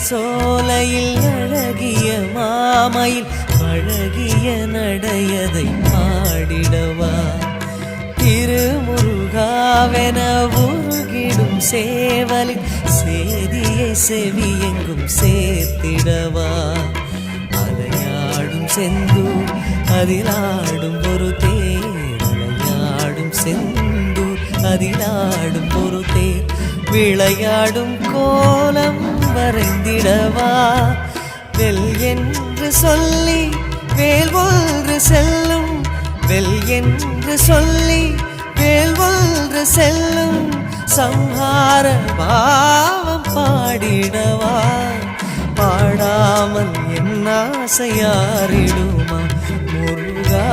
சோலையில் அழகிய மாமையில் அழகிய நடையதை பாடிடவா திருமுருகாவென உருகிடும் சேவலின் சேதியை செவியெங்கும் சேர்த்திடவா அலையாடும் செந்தூர் அதிலாடும் ஒரு தேர் அலையாடும் செந்தூர் அதிலாடும் ஒரு தேர் விளையாடும் கோலம் வரைந்திடவா வெல் என்று சொல்லி வேல் ஒன்று செல்லும் வெல் என்று சொல்லி வேல் ஒன்று செல்லும் சம்ஹார பாவம் பாடிடவா பாடாமல் என் ஆசையாரிடுமா முருகா